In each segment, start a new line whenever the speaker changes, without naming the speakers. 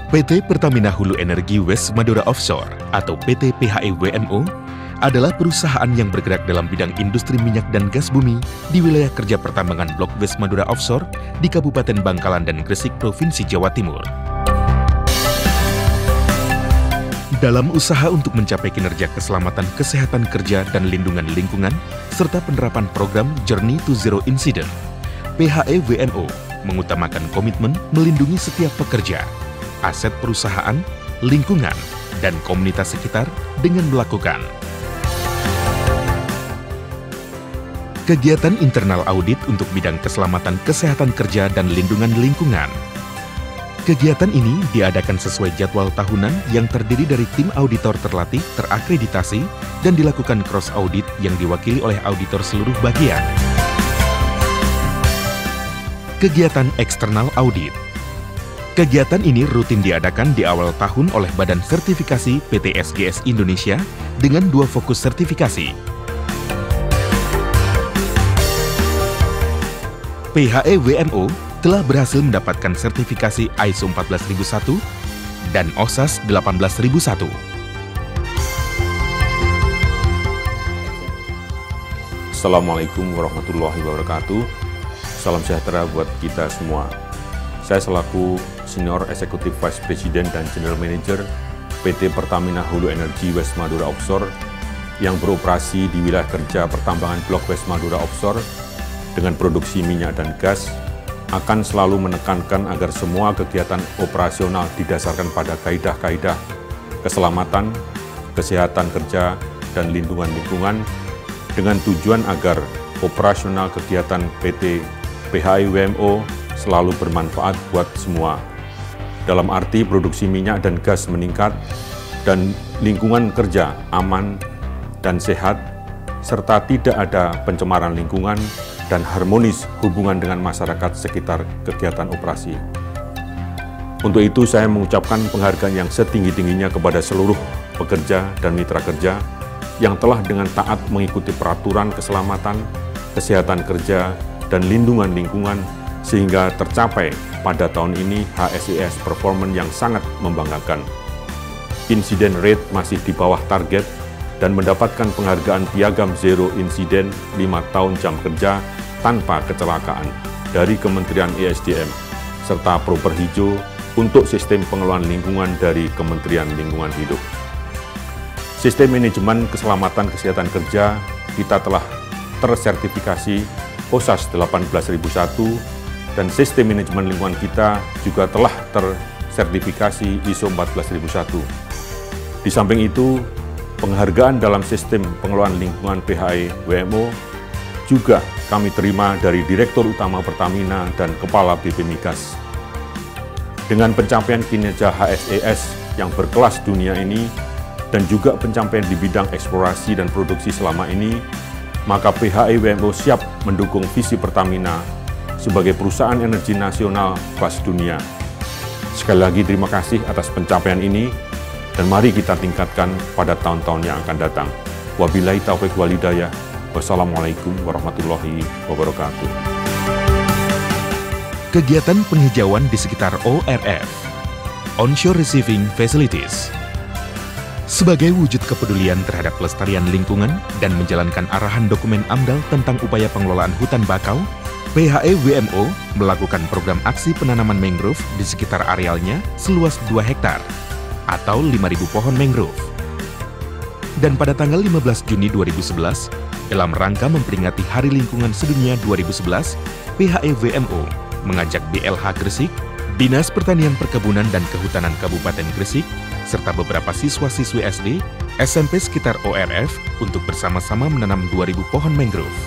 PT Pertamina Hulu Energi West Madura Offshore atau PT PHE WMO adalah perusahaan yang bergerak dalam bidang industri minyak dan gas bumi di wilayah kerja pertambangan Blok West Madura Offshore di Kabupaten Bangkalan dan Gresik, Provinsi Jawa Timur. Dalam usaha untuk mencapai kinerja keselamatan kesehatan kerja dan lindungan lingkungan, serta penerapan program Journey to Zero Incident, PHE WMO mengutamakan komitmen melindungi setiap pekerja, aset perusahaan, lingkungan, dan komunitas sekitar dengan melakukan kegiatan internal audit untuk bidang keselamatan kesehatan kerja dan lindungan lingkungan. Kegiatan ini diadakan sesuai jadwal tahunan yang terdiri dari tim auditor terlatih, terakreditasi, dan dilakukan cross audit yang diwakili oleh auditor seluruh bagian. Kegiatan eksternal audit. Kegiatan ini rutin diadakan di awal tahun oleh Badan Sertifikasi PT SGS Indonesia dengan 2 fokus sertifikasi. PHE WMO telah berhasil mendapatkan sertifikasi ISO 14001 dan OSAS 18001.
Assalamualaikum warahmatullahi wabarakatuh. Salam sejahtera buat kita semua. Saya selaku Senior Executive Vice President dan General Manager PT Pertamina Hulu Energi West Madura Offshore yang beroperasi di wilayah kerja pertambangan Blok West Madura Offshore dengan produksi minyak dan gas, akan selalu menekankan agar semua kegiatan operasional didasarkan pada kaidah-kaidah keselamatan, kesehatan kerja, dan lindungan lingkungan dengan tujuan agar operasional kegiatan PT PHE WMO selalu bermanfaat buat semua. Dalam arti produksi minyak dan gas meningkat dan lingkungan kerja aman dan sehat, serta tidak ada pencemaran lingkungan dan harmonis hubungan dengan masyarakat sekitar kegiatan operasi. Untuk itu, saya mengucapkan penghargaan yang setinggi-tingginya kepada seluruh pekerja dan mitra kerja yang telah dengan taat mengikuti peraturan keselamatan, kesehatan kerja, dan lindungan lingkungan sehingga tercapai pada tahun ini HSES performance yang sangat membanggakan. Insiden rate masih di bawah target dan mendapatkan penghargaan Piagam Zero Incident 5 tahun jam kerja tanpa kecelakaan dari Kementerian ESDM, serta Proper Hijau untuk sistem pengelolaan lingkungan dari Kementerian Lingkungan Hidup. Sistem manajemen keselamatan kesehatan kerja kita telah tersertifikasi OSAS 18001 dan sistem manajemen lingkungan kita juga telah tersertifikasi ISO 14001. Di samping itu, penghargaan dalam sistem pengelolaan lingkungan PHE WMO juga kami terima dari Direktur Utama Pertamina dan Kepala BP Migas. Dengan pencapaian kinerja HSES yang berkelas dunia ini dan juga pencapaian di bidang eksplorasi dan produksi selama ini, maka PHE WMO siap mendukung visi Pertamina sebagai perusahaan energi nasional kelas dunia. Sekali lagi terima kasih atas pencapaian ini dan mari kita tingkatkan pada tahun-tahun yang akan datang. Wabillahi taufiq wal hidayah. Wassalamualaikum warahmatullahi wabarakatuh.
Kegiatan penghijauan di sekitar ORF, Onshore Receiving Facilities. Sebagai wujud kepedulian terhadap pelestarian lingkungan dan menjalankan arahan dokumen AMDAL tentang upaya pengelolaan hutan bakau, PHE WMO melakukan program aksi penanaman mangrove di sekitar arealnya seluas 2 hektar atau 5.000 pohon mangrove. Dan pada tanggal 15 Juni 2011, dalam rangka memperingati Hari Lingkungan Sedunia 2011, PHE WMO mengajak BLH Gresik, Dinas Pertanian Perkebunan dan Kehutanan Kabupaten Gresik, serta beberapa siswa-siswi SD, SMP sekitar ORF untuk bersama-sama menanam 2.000 pohon mangrove.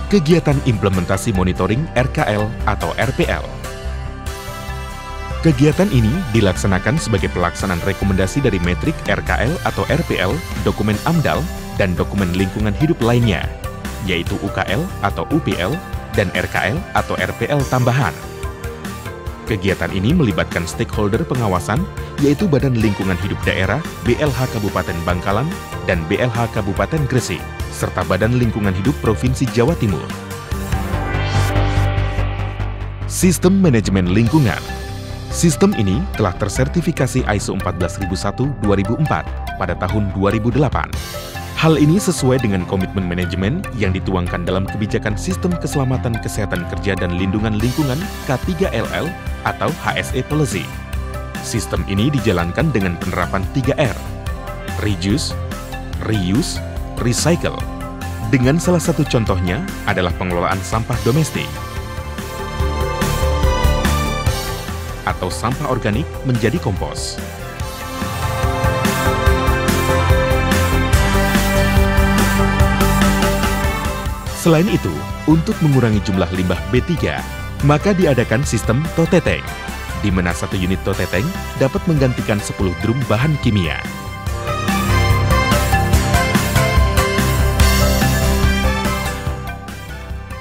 Kegiatan implementasi monitoring RKL atau RPL. Kegiatan ini dilaksanakan sebagai pelaksanaan rekomendasi dari metrik RKL atau RPL, dokumen AMDAL, dan dokumen lingkungan hidup lainnya, yaitu UKL atau UPL, dan RKL atau RPL tambahan. Kegiatan ini melibatkan stakeholder pengawasan, yaitu Badan Lingkungan Hidup Daerah, BLH Kabupaten Bangkalan, dan BLH Kabupaten Gresik, serta Badan Lingkungan Hidup Provinsi Jawa Timur. Sistem Manajemen Lingkungan. Sistem ini telah tersertifikasi ISO 14001-2004 pada tahun 2008. Hal ini sesuai dengan komitmen manajemen yang dituangkan dalam kebijakan Sistem Keselamatan Kesehatan Kerja dan Lindungan Lingkungan K3LL atau HSE Policy. Sistem ini dijalankan dengan penerapan 3R, Reduce, Reuse, Recycle. Dengan salah satu contohnya adalah pengelolaan sampah domestik atau sampah organik menjadi kompos. Selain itu, untuk mengurangi jumlah limbah B3, maka diadakan sistem tote tank, di mana satu unit tote tank dapat menggantikan 10 drum bahan kimia.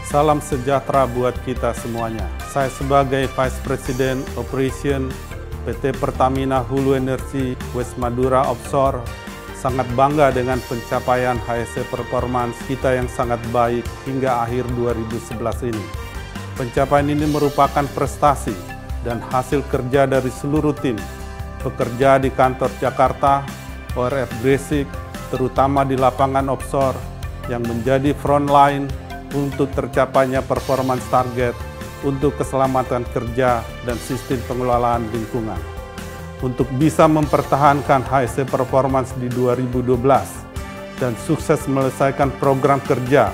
Salam sejahtera buat kita semuanya. Saya sebagai Vice President Operation PT Pertamina Hulu Energy West Madura Offshore sangat bangga dengan pencapaian HSE performance kita yang sangat baik hingga akhir 2011 ini. Pencapaian ini merupakan prestasi dan hasil kerja dari seluruh tim, pekerja di kantor Jakarta, ORF Gresik, terutama di lapangan offshore yang menjadi frontline untuk tercapainya performance target untuk keselamatan kerja dan sistem pengelolaan lingkungan. Untuk bisa mempertahankan HSE performance di 2012 dan sukses menyelesaikan program kerja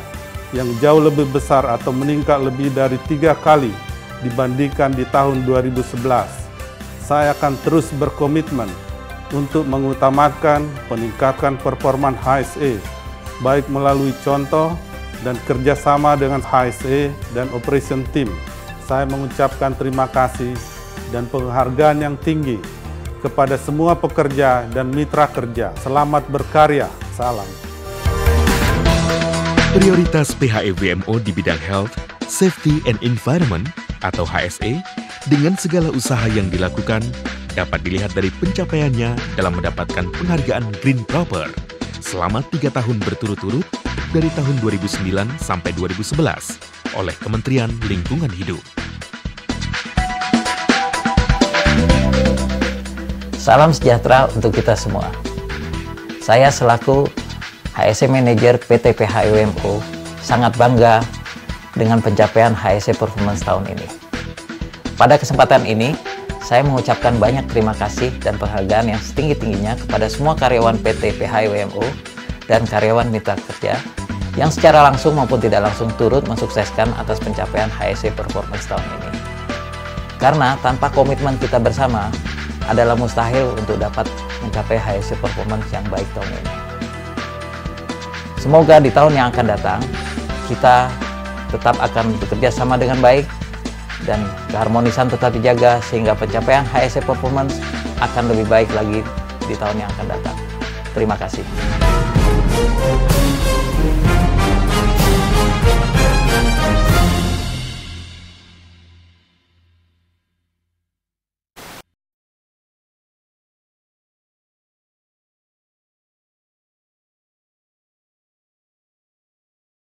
yang jauh lebih besar atau meningkat lebih dari 3 kali dibandingkan di tahun 2011, saya akan terus berkomitmen untuk mengutamakan peningkatan performa HSE, baik melalui contoh dan kerjasama dengan HSE dan Operation Team. Saya mengucapkan terima kasih dan penghargaan yang tinggi kepada semua pekerja dan mitra kerja. Selamat berkarya. Salam.
Prioritas PHE WMO di bidang Health, Safety and Environment atau HSE dengan segala usaha yang dilakukan dapat dilihat dari pencapaiannya dalam mendapatkan penghargaan Green Proper selama 3 tahun berturut-turut dari tahun 2009 sampai 2011 oleh Kementerian Lingkungan Hidup.
Salam sejahtera untuk kita semua. Saya selaku HSE Manager PT PHE WMO sangat bangga dengan pencapaian HSE Performance tahun ini. Pada kesempatan ini, saya mengucapkan banyak terima kasih dan penghargaan yang setinggi-tingginya kepada semua karyawan PT PHE WMO dan karyawan mitra kerja yang secara langsung maupun tidak langsung turut mensukseskan atas pencapaian HSE Performance tahun ini. Karena tanpa komitmen kita bersama, adalah mustahil untuk dapat mencapai HSE performance yang baik tahun ini. Semoga di tahun yang akan datang, kita tetap akan bekerja sama dengan baik dan keharmonisan tetap dijaga sehingga pencapaian HSE performance akan lebih baik lagi di tahun yang akan datang. Terima kasih.